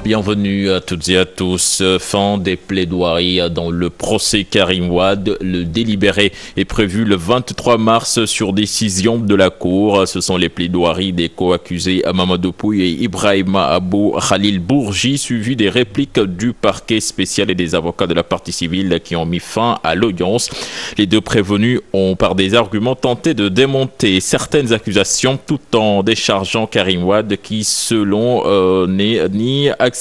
Bienvenue à toutes et à tous. Fin des plaidoiries dans le procès Karim Wade. Le délibéré est prévu le 23 mars sur décision de la Cour. Ce sont les plaidoiries des co-accusés Mamadou Pouye et Ibrahima Abou Khalil Bourgi, suivis des répliques du parquet spécial et des avocats de la partie civile qui ont mis fin à l'audience. Les deux prévenus ont par des arguments tenté de démonter certaines accusations tout en déchargeant Karim Wade qui, selon n'est ni actionnaire,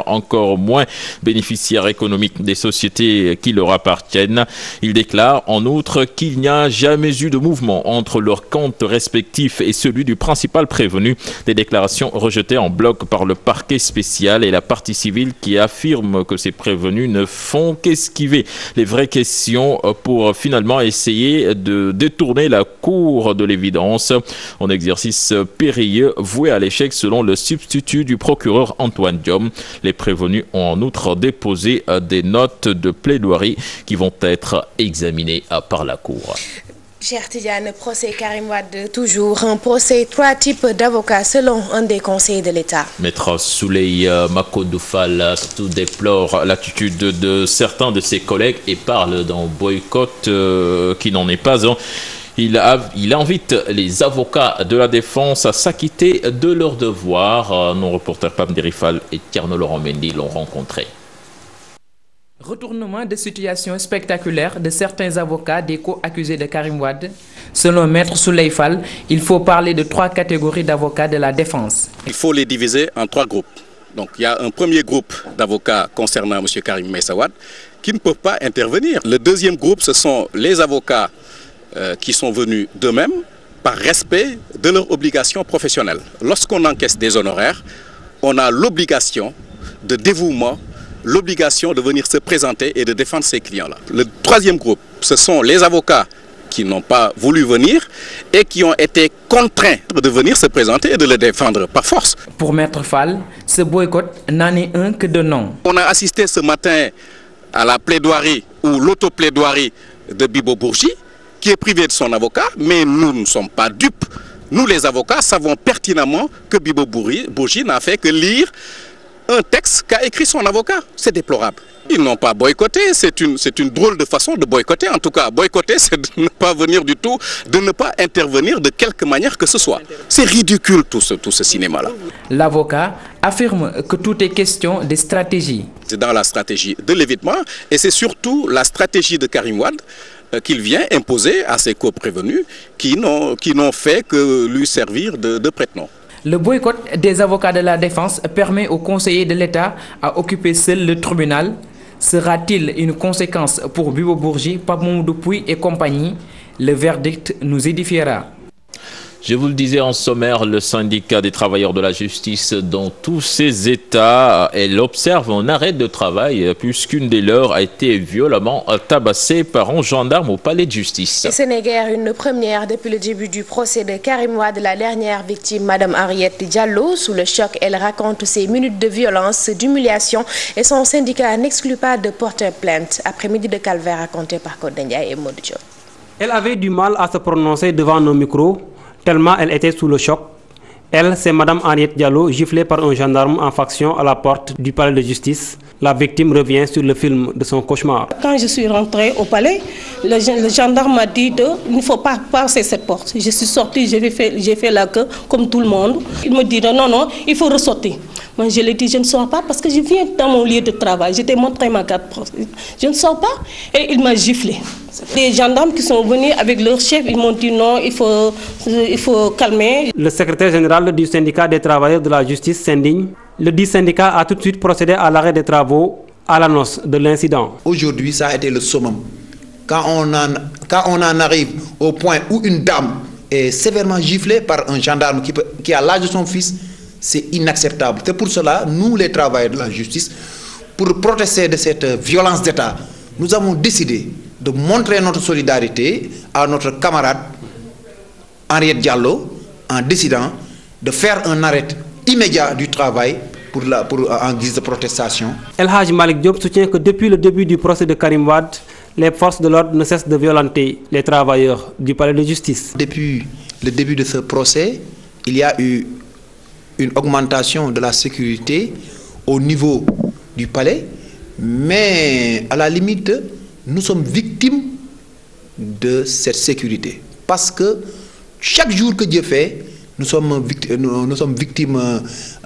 encore moins bénéficiaire économique des sociétés qui leur appartiennent. Il déclare en outre qu'il n'y a jamais eu de mouvement entre leurs comptes respectifs et celui du principal prévenu. Des déclarations rejetées en bloc par le parquet spécial et la partie civile qui affirme que ces prévenus ne font qu'esquiver les vraies questions pour finalement essayer de détourner la cour de l'évidence. Un exercice périlleux voué à l'échec selon le substitut du procureur Antoine Diom. Les prévenus ont en outre déposé des notes de plaidoirie qui vont être examinées par la Cour. Cher Tidiane, procès Karim Wade, toujours un procès, 3 types d'avocats selon un des conseils de l'État. Maître Souley Makodou Fall déplore l'attitude de certains de ses collègues et parle d'un boycott qui n'en est pas un. Il invite les avocats de la défense à s'acquitter de leurs devoirs. Nos reporters Pam Derifal et Tierno Laurent Mendy l'ont rencontré. Retournement de situation spectaculaire de certains avocats des co-accusés de Karim Wade. Selon Maître Souley Fall, il faut parler de 3 catégories d'avocats de la défense. Il faut les diviser en 3 groupes. Donc il y a un premier groupe d'avocats concernant M. Karim Meïssa Wade qui ne peuvent pas intervenir. Le deuxième groupe, ce sont les avocats qui sont venus d'eux-mêmes par respect de leurs obligations professionnelles. Lorsqu'on encaisse des honoraires, on a l'obligation de dévouement, l'obligation de venir se présenter et de défendre ses clients-là. Le troisième groupe, ce sont les avocats qui n'ont pas voulu venir et qui ont été contraints de venir se présenter et de le défendre par force. Pour Maître Fall, ce boycott n'en est un que de nom. On a assisté ce matin à la plaidoirie ou l'auto-plaidoirie de Bibo Bourgi, qui est privé de son avocat, mais nous ne sommes pas dupes. Nous, les avocats, savons pertinemment que Bibo Bourgi n'a fait que lire un texte qu'a écrit son avocat. C'est déplorable. Ils n'ont pas boycotté, c'est une drôle de façon de boycotter. En tout cas, boycotter, c'est de ne pas venir du tout, de ne pas intervenir de quelque manière que ce soit. C'est ridicule tout ce cinéma-là. L'avocat affirme que tout est question de stratégie. C'est dans la stratégie de l'évitement et c'est surtout la stratégie de Karim Wade qu'il vient imposer à ses co-prévenus qui n'ont fait que lui servir de prête-nom. Le boycott des avocats de la défense permet aux conseillers de l'État à occuper seul le tribunal. Sera-t-il une conséquence pour Bibo Bourgi, Pape Mamadou Pouye et compagnie? Le verdict nous édifiera. Je vous le disais en sommaire, le syndicat des travailleurs de la justice dans tous ses états, elle observe un arrêt de travail puisqu'une des leurs a été violemment tabassée par un gendarme au palais de justice. Et ce n'est guère une première depuis le début du procès de Karim Wade. La dernière victime, Madame Henriette Diallo, sous le choc, elle raconte ses minutes de violence, d'humiliation et son syndicat n'exclut pas de porter plainte. Après-midi de calvaire raconté par Kodenya et Modou Diop. Elle avait du mal à se prononcer devant nos micros, tellement elle était sous le choc. Elle, c'est Madame Henriette Diallo, giflée par un gendarme en faction à la porte du palais de justice. La victime revient sur le film de son cauchemar. Quand je suis rentrée au palais, le gendarme m'a dit qu'il ne faut pas passer cette porte. Je suis sortie, j'ai fait la queue comme tout le monde. Il me dit non, il faut ressortir. Moi, je lui ai dit, je ne sors pas parce que je viens dans mon lieu de travail. J'étais montré ma carte. Je ne sors pas. Et il m'a giflé. Les gendarmes qui sont venus avec leur chef, ils m'ont dit non, il faut calmer. Le secrétaire général du syndicat des travailleurs de la justice s'indigne. Le dit syndicat a tout de suite procédé à l'arrêt des travaux à l'annonce de l'incident. Aujourd'hui, ça a été le summum. Quand on en arrive au point où une dame est sévèrement giflée par un gendarme qui a l'âge de son fils, c'est inacceptable. C'est pour cela, nous les travailleurs de la justice, pour protester de cette violence d'État, nous avons décidé de montrer notre solidarité à notre camarade Henriette Diallo en décidant de faire un arrêt immédiat du travail en guise de protestation. El Hadj Malick Diop soutient que depuis le début du procès de Karim Wade, les forces de l'ordre ne cessent de violenter les travailleurs du palais de justice. Depuis le début de ce procès, il y a eu une augmentation de la sécurité au niveau du palais, mais à la limite, nous sommes victimes de cette sécurité. Parce que chaque jour que Dieu fait, nous sommes victimes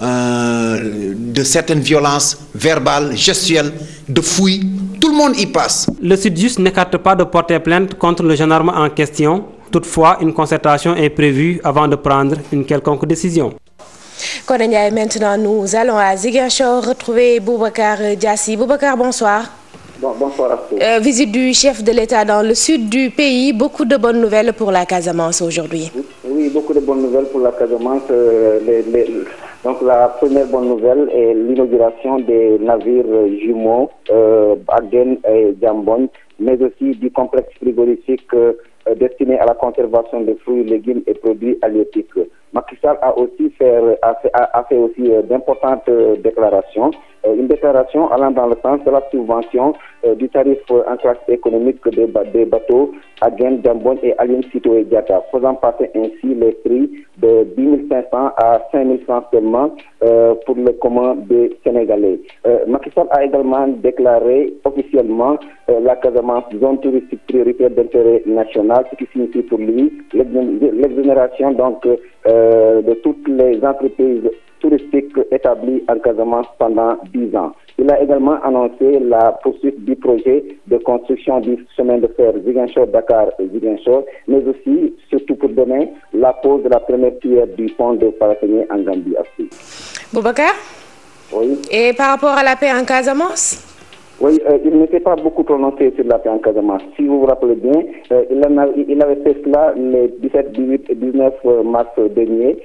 de certaines violences verbales, gestuelles, de fouilles. Tout le monde y passe. Le Sytjust n'écarte pas de porter plainte contre le gendarme en question. Toutefois, une concertation est prévue avant de prendre une quelconque décision. Koné, maintenant nous allons à Ziguinchor retrouver Boubacar Diassi. Boubacar, bonsoir. Bonsoir à tous. Visite du chef de l'État dans le sud du pays. Beaucoup de bonnes nouvelles pour la Casamance aujourd'hui. Oui, beaucoup de bonnes nouvelles pour la Casamance. Donc la première bonne nouvelle est l'inauguration des navires jumeaux Agen et Djambon, mais aussi du complexe frigorifique destiné à la conservation des fruits, légumes et produits halieutiques. Macky Sall a fait aussi d'importantes déclarations. Une déclaration allant dans le sens de la subvention du tarif en classe économique des bateaux Agen, Djambon et Aline Sitoé Diatta, faisant passer ainsi les prix de 10 500 à 5 000 francs seulement pour le commun des Sénégalais. Macky Sall a également déclaré officiellement la Casamance zone touristique prioritaire d'intérêt national, ce qui signifie pour lui l'exonération donc de toutes les entreprises touristiques établies en Casamance pendant 10 ans. Il a également annoncé la poursuite du projet de construction du chemin de fer Ziguinchor-Dakar et Ziguinchor, mais aussi, surtout pour demain, la pose de la première pierre du pont de Parathenier en Gambie. Boubacar? Oui. Et par rapport à la paix en Casamance? Oui, il n'était pas beaucoup prononcé sur la paix en Casamance. Si vous vous rappelez bien, il avait fait cela les 17, 18 et 19 mars dernier,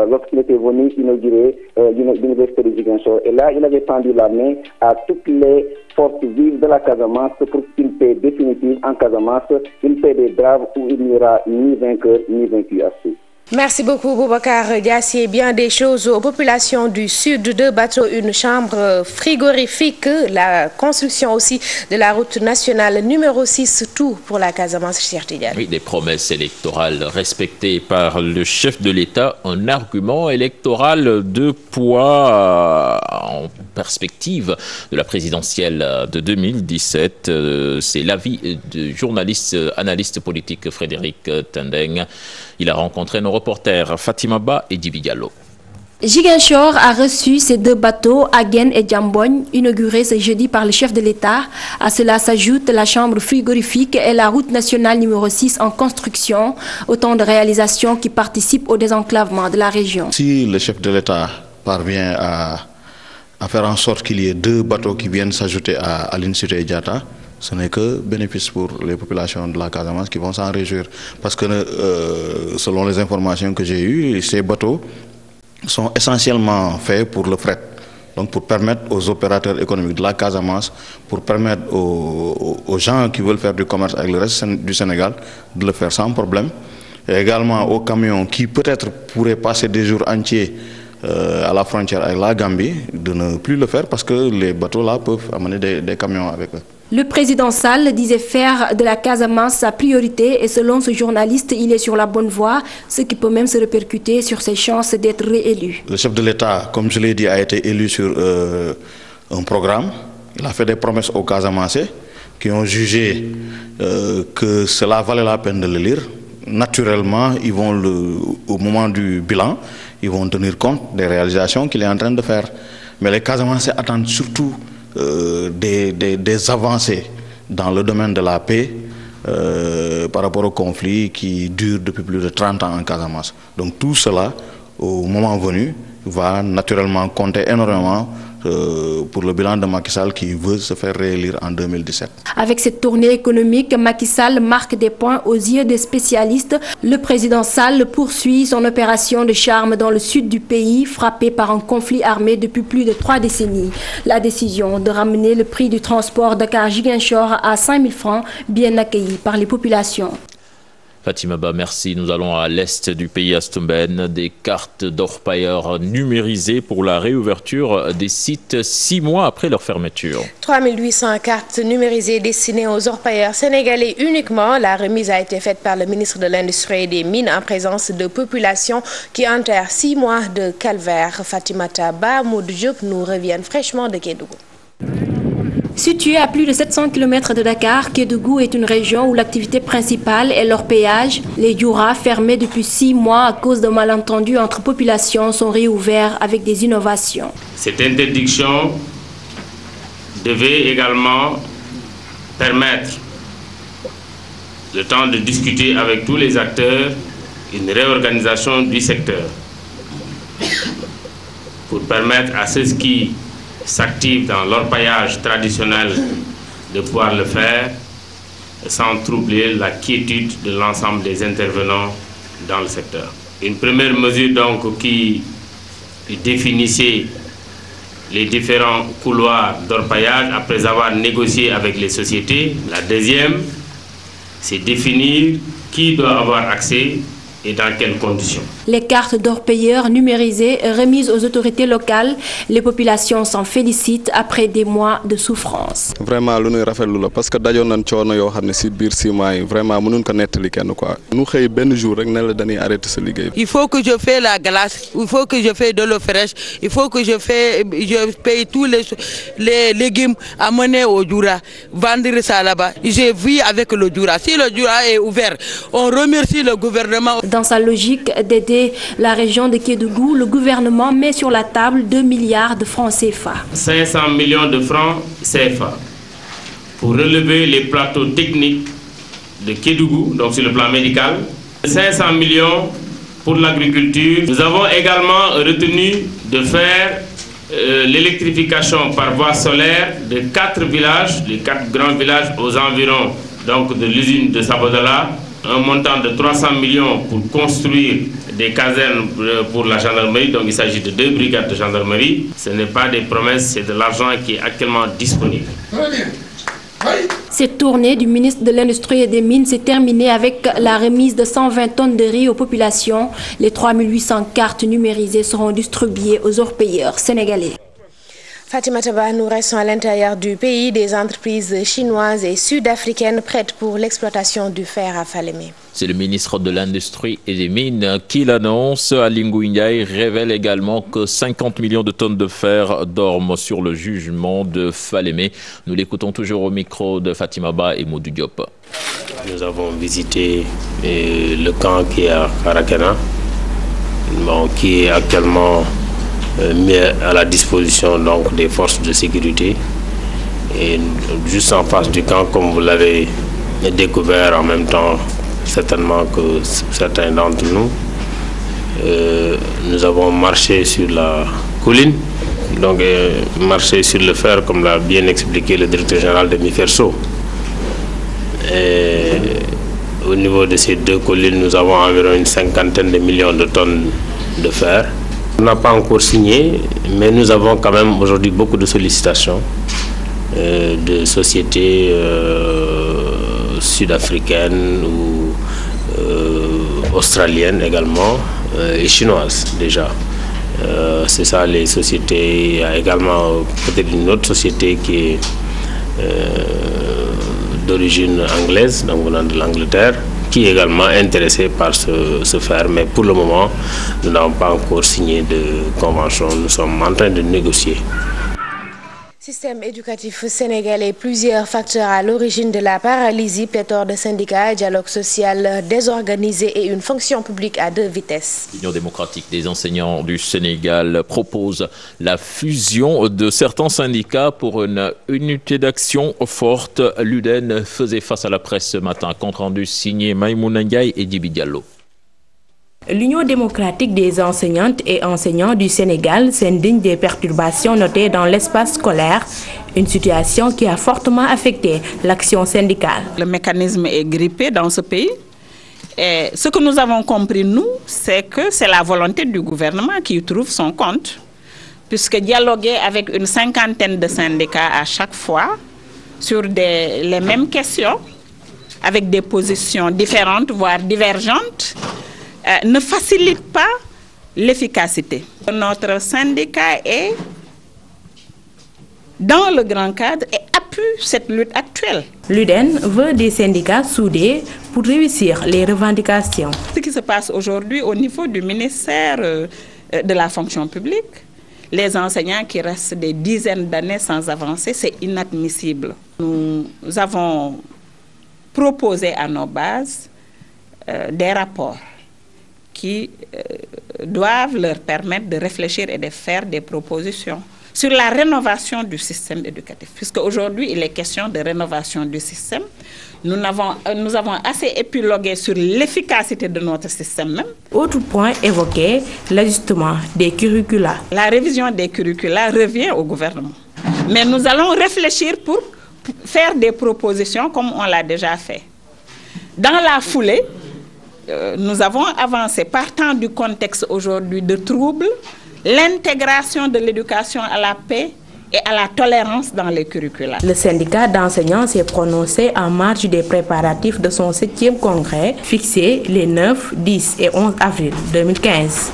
lorsqu'il était venu inaugurer l'université de Ziguinchor. Et là, il avait tendu la main à toutes les forces vives de la Casamance pour une paix définitive en Casamance, une paix des braves où il n'y aura ni vainqueur ni vaincu à ceux. Merci beaucoup Boubacar Diassi. Bien des choses aux populations du sud, 2 bateaux, une chambre frigorifique, la construction aussi de la route nationale numéro 6, tout pour la Casamance, cher Tidiane. Oui, des promesses électorales respectées par le chef de l'État, un argument électoral de poids en perspective de la présidentielle de 2017. C'est l'avis du journaliste, analyste politique Frédéric Tendeng. Il a rencontré nos reporters Fatima Ba et Djibi Diallo. Ziguinchor a reçu ces 2 bateaux, Agen et Djambon, inaugurés ce jeudi par le chef de l'État. À cela s'ajoute la chambre frigorifique et la route nationale numéro 6 en construction, autant de réalisations qui participent au désenclavement de la région. Si le chef de l'État parvient à faire en sorte qu'il y ait 2 bateaux qui viennent s'ajouter à Aline Sitoé Diatta, ce n'est que bénéfice pour les populations de la Casamance qui vont s'en réjouir. Parce que selon les informations que j'ai eues, ces bateaux sont essentiellement faits pour le fret. Donc pour permettre aux opérateurs économiques de la Casamance, pour permettre aux gens qui veulent faire du commerce avec le reste du Sénégal de le faire sans problème. Et également aux camions qui peut-être pourraient passer des jours entiers à la frontière avec la Gambie, de ne plus le faire parce que les bateaux là peuvent amener des camions avec eux. Le président Sall disait faire de la Casamance sa priorité et selon ce journaliste, il est sur la bonne voie, ce qui peut même se répercuter sur ses chances d'être réélu. Le chef de l'État, comme je l'ai dit, a été élu sur un programme. Il a fait des promesses aux Casamancais qui ont jugé que cela valait la peine de le lire. Naturellement, ils vont au moment du bilan, ils vont tenir compte des réalisations qu'il est en train de faire. Mais les Casamancais attendent surtout des avancées dans le domaine de la paix par rapport au conflit qui dure depuis plus de 30 ans en Casamance. Donc tout cela, au moment venu, va naturellement compter énormément pour le bilan de Macky Sall qui veut se faire réélire en 2017. Avec cette tournée économique, Macky Sall marque des points aux yeux des spécialistes. Le président Sall poursuit son opération de charme dans le sud du pays, frappé par un conflit armé depuis plus de 3 décennies. La décision de ramener le prix du transport Dakar-Ziguinchor à 5 000 francs, bien accueillie par les populations. Fatima Ba, merci. Nous allons à l'est du pays, à Stumben. Des cartes d'orpailleurs numérisées pour la réouverture des sites 6 mois après leur fermeture. 3800 cartes numérisées destinées aux orpailleurs sénégalais uniquement. La remise a été faite par le ministre de l'Industrie et des Mines en présence de populations qui enterrent 6 mois de calvaire. Fatimata Ba, Modou Diop nous reviennent fraîchement de Kédougou. Situé à plus de 700 km de Dakar, Kédougou est une région où l'activité principale est l'orpaillage. Les Dioura, fermés depuis 6 mois à cause de malentendus entre populations, sont réouverts avec des innovations. Cette interdiction devait également permettre, le temps de discuter avec tous les acteurs, une réorganisation du secteur pour permettre à ceux qui s'activent dans l'orpaillage traditionnel de pouvoir le faire sans troubler la quiétude de l'ensemble des intervenants dans le secteur. Une première mesure donc qui définissait les différents couloirs d'orpaillage après avoir négocié avec les sociétés. La deuxième, c'est définir qui doit avoir accès et dans quelles conditions. Les cartes d'orpailleurs numérisées remises aux autorités locales, les populations s'en félicitent après des mois de souffrance. Vraiment, lu ñuy rafetlu la parce que dajoon nañ coono yoo xam ne si biir 6 mois yi vraiment mënuñ ko nettali kenn quoi. Nu xëy benn jour rek ne la dañuy arrêter sa liggéey. Il faut que je fasse la glace, il faut que je fasse de l'eau fraîche, il faut que je paye tous les légumes amenés au Dioura, vendre ça là-bas. J'ai vu avec le Dioura. Si le Dioura est ouvert, on remercie le gouvernement. Dans sa logique d'aider la région de Kédougou, le gouvernement met sur la table 2 milliards de francs CFA. 500 millions de francs CFA pour relever les plateaux techniques de Kédougou, donc sur le plan médical. 500 millions pour l'agriculture. Nous avons également retenu de faire l'électrification par voie solaire de 4 villages, les 4 grands villages aux environs donc, de l'usine de Sabodala. Un montant de 300 millions pour construire des casernes pour la gendarmerie. Donc il s'agit de 2 brigades de gendarmerie. Ce n'est pas des promesses, c'est de l'argent qui est actuellement disponible. Cette tournée du ministre de l'Industrie et des Mines s'est terminée avec la remise de 120 tonnes de riz aux populations. Les 3800 cartes numérisées seront distribuées aux orpailleurs sénégalais. Fatima Taba, nous restons à l'intérieur du pays. Des entreprises chinoises et sud-africaines prêtes pour l'exploitation du fer à Falémé. C'est le ministre de l'Industrie et des Mines qui l'annonce. Ali Ngouille révèle également que 50 millions de tonnes de fer dorment sur le jugement de Falémé. Nous l'écoutons toujours au micro de Fatima Ba et Modou Diop. Nous avons visité le camp qui est à Karakena, qui est actuellement mis à la disposition donc, des forces de sécurité. Et juste en face du camp, comme vous l'avez découvert en même temps, certainement que certains d'entre nous, nous avons marché sur la colline, donc marché sur le fer, comme l'a bien expliqué le directeur général de Miferso. Et au niveau de ces 2 collines, nous avons environ une 50aine de millions de tonnes de fer. On n'a pas encore signé, mais nous avons quand même aujourd'hui beaucoup de sollicitations de sociétés sud-africaines ou australiennes également et chinoises déjà. C'est ça les sociétés. Il y a également peut-être une autre société qui est d'origine anglaise, donc venant de l'Angleterre, qui est également intéressé par ce fer. Mais pour le moment, nous n'avons pas encore signé de convention. Nous sommes en train de négocier. Système éducatif sénégalais, plusieurs facteurs à l'origine de la paralysie, pléthore de syndicats, dialogue social désorganisé et une fonction publique à 2 vitesses. L'Union démocratique des enseignants du Sénégal propose la fusion de certains syndicats pour une unité d'action forte. L'UDEN faisait face à la presse ce matin. Compte rendu signé Maïmouna Ndiaye et Djibi Diallo. L'Union démocratique des enseignantes et enseignants du Sénégal s'indigne des perturbations notées dans l'espace scolaire, une situation qui a fortement affecté l'action syndicale. Le mécanisme est grippé dans ce pays. Et ce que nous avons compris, nous, c'est que c'est la volonté du gouvernement qui trouve son compte. Puisque dialoguer avec une 50aine de syndicats à chaque fois sur les mêmes questions, avec des positions différentes, voire divergentes, ne facilite pas l'efficacité. Notre syndicat est dans le grand cadre et appuie cette lutte actuelle. L'UDEN veut des syndicats soudés pour réussir les revendications. Ce qui se passe aujourd'hui au niveau du ministère de la fonction publique, les enseignants qui restent des dizaines d'années sans avancer, c'est inadmissible. Nous avons proposé à nos bases des rapports qui doivent leur permettre de réfléchir et de faire des propositions sur la rénovation du système éducatif. Puisque aujourd'hui, il est question de rénovation du système. Nous avons assez épilogué sur l'efficacité de notre système même. Autre point évoqué, l'ajustement des curricula. La révision des curricula revient au gouvernement. Mais nous allons réfléchir pour faire des propositions comme on l'a déjà fait. Dans la foulée, nous avons avancé, partant du contexte aujourd'hui de troubles, l'intégration de l'éducation à la paix et à la tolérance dans les curricula. Le syndicat d'enseignants s'est prononcé en marge des préparatifs de son 7e congrès, fixé les 9, 10 et 11 avril 2015.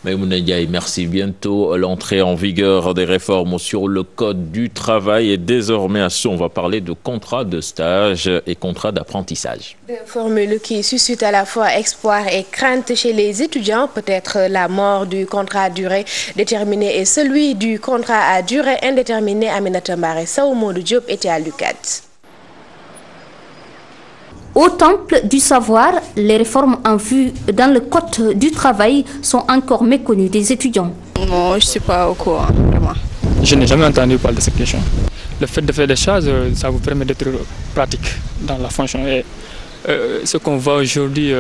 Maïmouna Ndiaye, merci. Bientôt l'entrée en vigueur des réformes sur le code du travail et désormais on va parler de contrat de stage et contrat d'apprentissage. Deux formules qui suscitent à la fois espoir et crainte chez les étudiants, peut-être la mort du contrat à durée déterminée et celui du contrat à durée indéterminée. Aminata Mbaré Sow, Modou Diop était à l'UCAD. Au temple du savoir, les réformes en vue dans le code du travail sont encore méconnues des étudiants. Non, je ne suis pas au courant, vraiment. Je n'ai jamais entendu parler de cette question. Le fait de faire des choses, ça vous permet d'être pratique dans la fonction. Et ce qu'on voit aujourd'hui,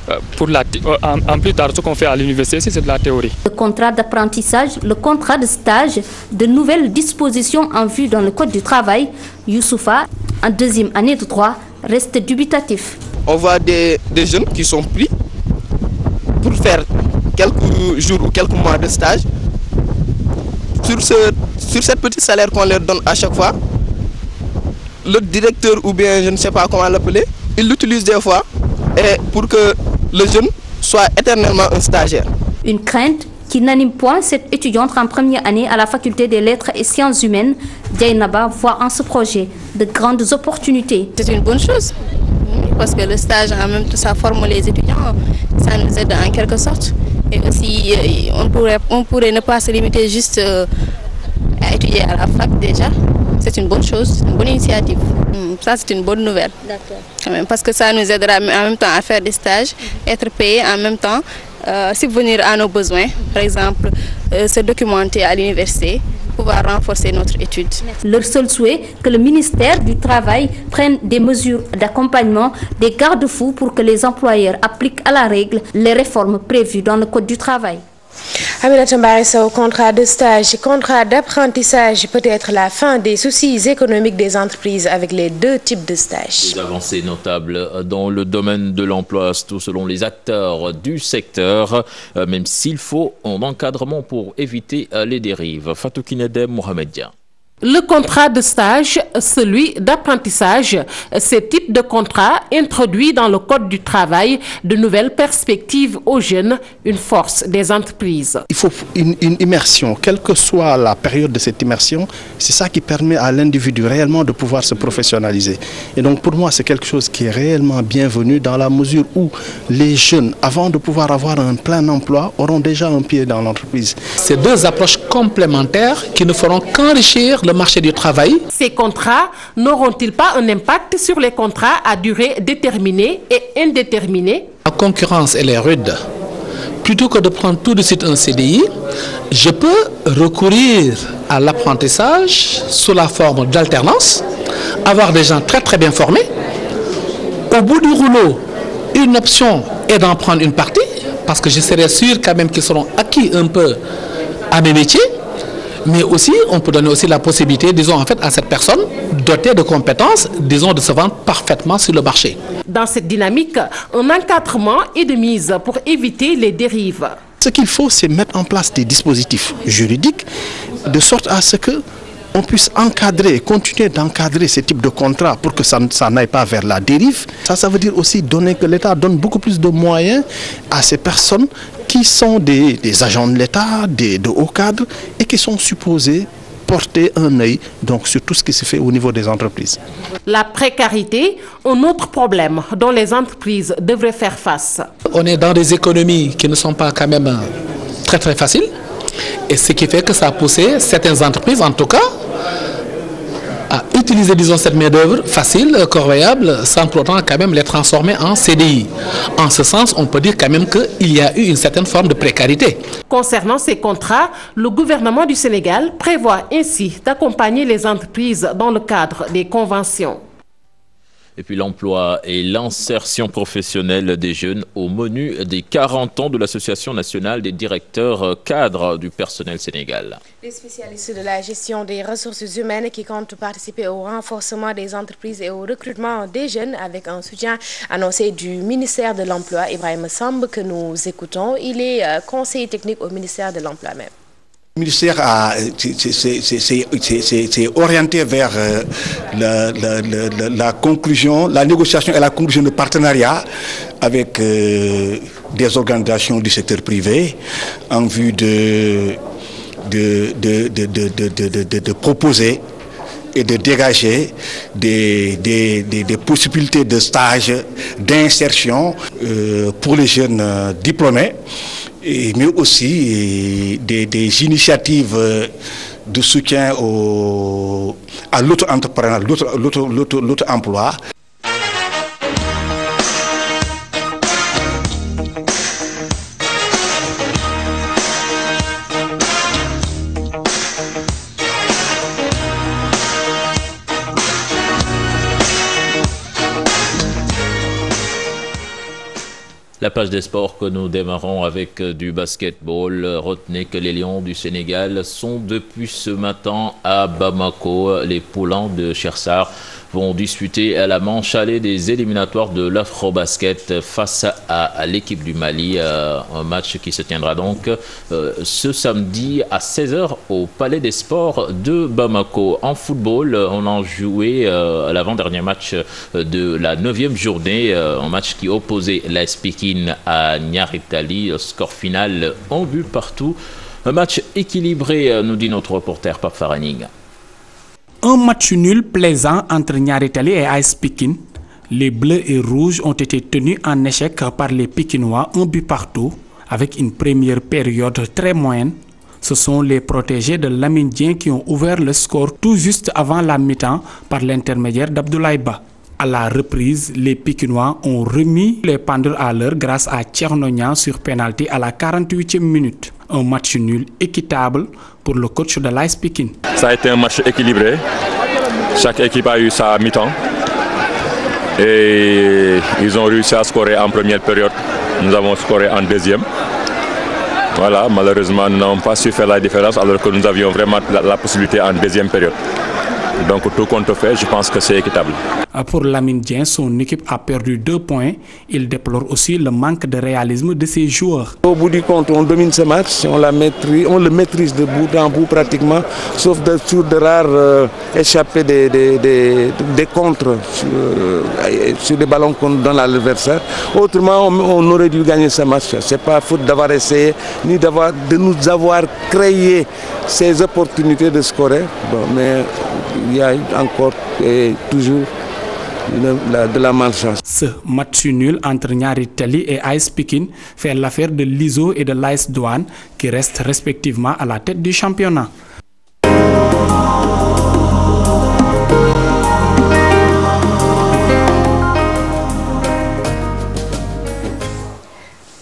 en plus tard, ce qu'on fait à l'université, c'est de la théorie. Le contrat d'apprentissage, le contrat de stage, de nouvelles dispositions en vue dans le code du travail, Youssoufa, en 2e année de droit, reste dubitatif. On voit des jeunes qui sont pris pour faire quelques jours ou quelques mois de stage. Sur cette petite salaire qu'on leur donne à chaque fois, le directeur ou bien je ne sais pas comment l'appeler, il l'utilise des fois et pour que le jeune soit éternellement un stagiaire. Une crainte qui n'anime point cette étudiante en première année à la faculté des lettres et sciences humaines. Djaïnaba voit en ce projet de grandes opportunités. C'est une bonne chose, parce que le stage, en même temps, ça forme les étudiants, ça nous aide en quelque sorte. Et aussi, on pourrait ne pas se limiter juste à étudier à la fac déjà. C'est une bonne chose, c'est une bonne initiative. Ça, c'est une bonne nouvelle. D'accord. Parce que ça nous aidera en même temps à faire des stages, être payés en même temps, subvenir à nos besoins, par exemple, se documenter à l'université, pouvoir renforcer notre étude. Leur seul souhait, que le ministère du Travail prenne des mesures d'accompagnement, des garde-fous pour que les employeurs appliquent à la règle les réformes prévues dans le Code du travail. Aminata Mbaré Sow, contrat de stage, contrat d'apprentissage, peut-être la fin des soucis économiques des entreprises avec les deux types de stages. Des avancées notables dans le domaine de l'emploi, tout selon les acteurs du secteur, même s'il faut un encadrement pour éviter les dérives. Fatou Kinedem, Mohamed Dia. Le contrat de stage, celui d'apprentissage, ces types de contrats introduits dans le Code du travail de nouvelles perspectives aux jeunes, une force des entreprises. Il faut une immersion, quelle que soit la période de cette immersion, c'est ça qui permet à l'individu réellement de pouvoir se professionnaliser. Et donc pour moi, c'est quelque chose qui est réellement bienvenu dans la mesure où les jeunes, avant de pouvoir avoir un plein emploi, auront déjà un pied dans l'entreprise. Ces deux approches complémentaires qui ne feront qu'enrichir le marché du travail. Ces contrats n'auront-ils pas un impact sur les contrats à durée déterminée et indéterminée? La concurrence, elle est rude. Plutôt que de prendre tout de suite un CDI, je peux recourir à l'apprentissage sous la forme d'alternance, avoir des gens très très bien formés. Au bout du rouleau, une option est d'en prendre une partie, parce que je serai sûr quand même qu'ils seront acquis un peu à mes métiers. Mais aussi, on peut donner aussi la possibilité, disons, en fait, à cette personne dotée de compétences, disons, de se vendre parfaitement sur le marché. Dans cette dynamique, un encadrement est de mise pour éviter les dérives. Ce qu'il faut, c'est mettre en place des dispositifs juridiques de sorte à ce que on puisse encadrer, continuer d'encadrer ce type de contrat pour que ça n'aille pas vers la dérive. Ça veut dire aussi que l'État donne beaucoup plus de moyens à ces personnes qui sont des agents de l'État, de hauts cadres et qui sont supposés porter un œil donc, sur tout ce qui se fait au niveau des entreprises. La précarité, un autre problème dont les entreprises devraient faire face. On est dans des économies qui ne sont pas quand même très très faciles. Et ce qui fait que ça a poussé certaines entreprises, en tout cas, à utiliser, disons, cette main-d'œuvre facile, corvéable, sans pour autant quand même les transformer en CDI. En ce sens, on peut dire quand même qu'il y a eu une certaine forme de précarité. Concernant ces contrats, le gouvernement du Sénégal prévoit ainsi d'accompagner les entreprises dans le cadre des conventions. Et puis l'emploi et l'insertion professionnelle des jeunes au menu des 40 ans de l'Association nationale des directeurs cadres du personnel sénégal. Les spécialistes de la gestion des ressources humaines qui comptent participer au renforcement des entreprises et au recrutement des jeunes avec un soutien annoncé du ministère de l'Emploi, Ibrahim Samb, que nous écoutons. Il est conseiller technique au ministère de l'Emploi même. Le ministère s'est orienté vers la conclusion, la négociation et la conclusion de partenariat avec des organisations du secteur privé en vue de proposer et de dégager des possibilités de stage, d'insertion pour les jeunes diplômés. Mais aussi des initiatives de soutien à l'auto-entrepreneuriat, l'auto-emploi. La page des sports que nous démarrons avec du basketball. Retenez que les Lions du Sénégal sont depuis ce matin à Bamako. Les Poulains de Chersar vont disputer à la manche allée des éliminatoires de l'Afrobasket face à l'équipe du Mali. Un match qui se tiendra donc ce samedi à 16h au Palais des Sports de Bamako. En football, on a joué l'avant-dernier match de la 9e journée. Un match qui opposait l'AS Pikine à Niaritali. Score final 1 but partout. Un match équilibré, nous dit notre reporter Pape Faraning. Un match nul plaisant entre Niaritali et AS Pikine. Les Bleus et Rouges ont été tenus en échec par les Pikinois, 1 but partout, avec une première période très moyenne. Ce sont les protégés de Lamine Dieng qui ont ouvert le score tout juste avant la mi-temps par l'intermédiaire d'Abdoulaye Ba. À la reprise, les Pikinois ont remis les pendules à l'heure grâce à Tcherno sur pénalty à la 48e minute. Un match nul équitable pour le coach de l'AS Pikine. Ça a été un match équilibré. Chaque équipe a eu sa mi-temps. Et ils ont réussi à scorer en première période. Nous avons scoré en deuxième. Voilà, malheureusement, nous n'avons pas su faire la différence alors que nous avions vraiment la possibilité en deuxième période. Donc tout compte fait, je pense que c'est équitable. Pour Lamine Dieng, son équipe a perdu 2 points. Il déplore aussi le manque de réalisme de ses joueurs. Au bout du compte, on domine ce match, on le maîtrise de bout en bout pratiquement, sauf sur de rares échappées des contres sur des ballons qu'on donne à l'adversaire. Autrement, on aurait dû gagner ce match. Ce n'est pas faute d'avoir essayé, ni de nous avoir créé ces opportunités de scorer. Bon, mais il y a encore et toujours de la malchance. Ce match nul entre Niaritali et AS Pikine fait l'affaire de l'ISO et de l'AS Douane qui restent respectivement à la tête du championnat.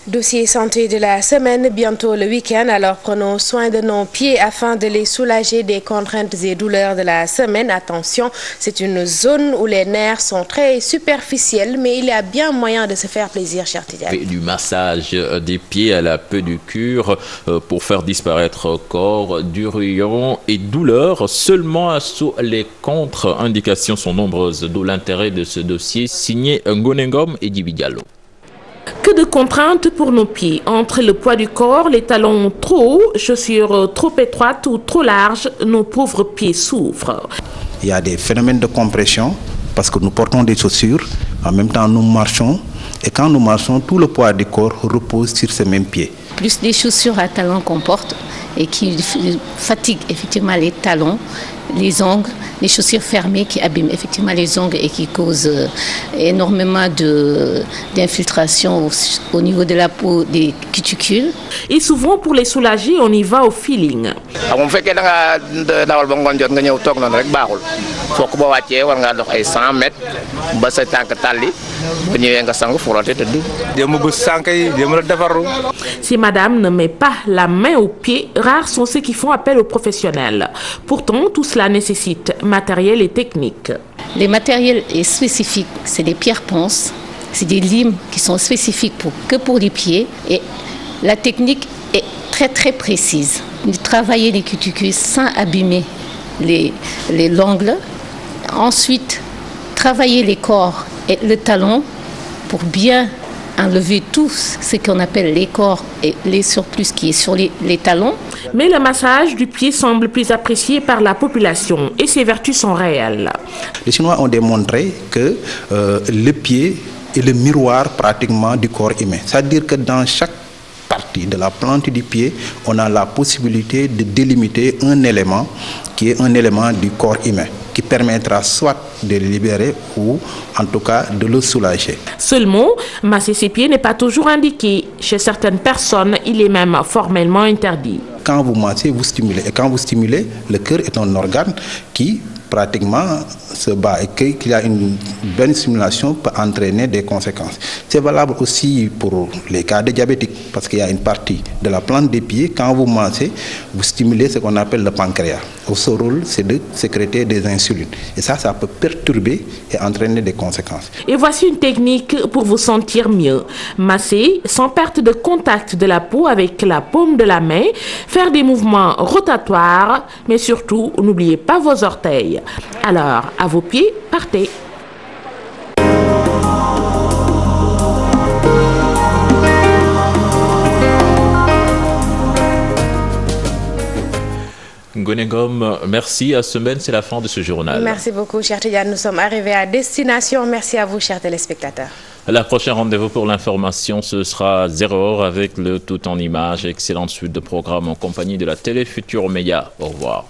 Dossier santé de la semaine, bientôt le week-end, alors prenons soin de nos pieds afin de les soulager des contraintes et douleurs de la semaine. Attention, c'est une zone où les nerfs sont très superficiels, mais il y a bien moyen de se faire plaisir, cher Tidiane. Du massage des pieds à la pédicure pour faire disparaître corps, durions et douleurs seulement sous les contre-indications sont nombreuses, d'où l'intérêt de ce dossier signé Ngonengom et Djibi Diallo. Que Que de contraintes pour nos pieds. Entre le poids du corps, les talons trop hauts, chaussures trop étroites ou trop larges, nos pauvres pieds souffrent. Il y a des phénomènes de compression parce que nous portons des chaussures, en même temps nous marchons, et quand nous marchons, tout le poids du corps repose sur ces mêmes pieds. Plus des chaussures à talons qu'on porte et qui fatiguent effectivement les talons, les ongles, les chaussures fermées qui abîment effectivement les ongles et qui causent énormément d'infiltration au niveau de la peau des cuticules. Et souvent pour les soulager, on y va au feeling. Si madame ne met pas la main au pied, rares sont ceux qui font appel aux professionnels. Pourtant, tout cela nécessite matériel et technique. Les matériels spécifiques, c'est des pierres ponces, c'est des limes qui sont spécifiques que pour les pieds. Et la technique est très très précise. Travailler les cuticules sans abîmer l'ongle. Ensuite, travailler les corps et le talon pour bien enlever tout ce qu'on appelle les corps et les surplus qui est sur les talons. Mais le massage du pied semble plus apprécié par la population et ses vertus sont réelles. Les Chinois ont démontré que le pied est le miroir pratiquement du corps humain. C'est-à-dire que dans chaque partie de la plante du pied, on a la possibilité de délimiter un élément qui est un élément du corps humain, qui permettra soit de le libérer ou en tout cas de le soulager. Seulement, masser ses pieds n'est pas toujours indiqué. Chez certaines personnes, il est même formellement interdit. Quand vous massez, vous stimulez. Et quand vous stimulez, le cœur est un organe qui pratiquement se bat et qu'il y a une bonne stimulation peut entraîner des conséquences. C'est valable aussi pour les cas de diabétiques parce qu'il y a une partie de la plante des pieds. Quand vous massez, vous stimulez ce qu'on appelle le pancréas. Son rôle, c'est de sécréter des insulines. Et ça peut perturber et entraîner des conséquences. Et voici une technique pour vous sentir mieux. Masser sans perte de contact de la peau avec la paume de la main, faire des mouvements rotatoires, mais surtout, n'oubliez pas vos orteils. Alors, à vos pieds, partez. Gonegom, merci. À semaine, c'est la fin de ce journal. Merci beaucoup, cher Tidiane. Nous sommes arrivés à destination. Merci à vous, chers téléspectateurs. La prochaine rendez-vous pour l'information, ce sera 0h avec le tout en images. Excellente suite de programme en compagnie de la Télé Futur Média. Au revoir.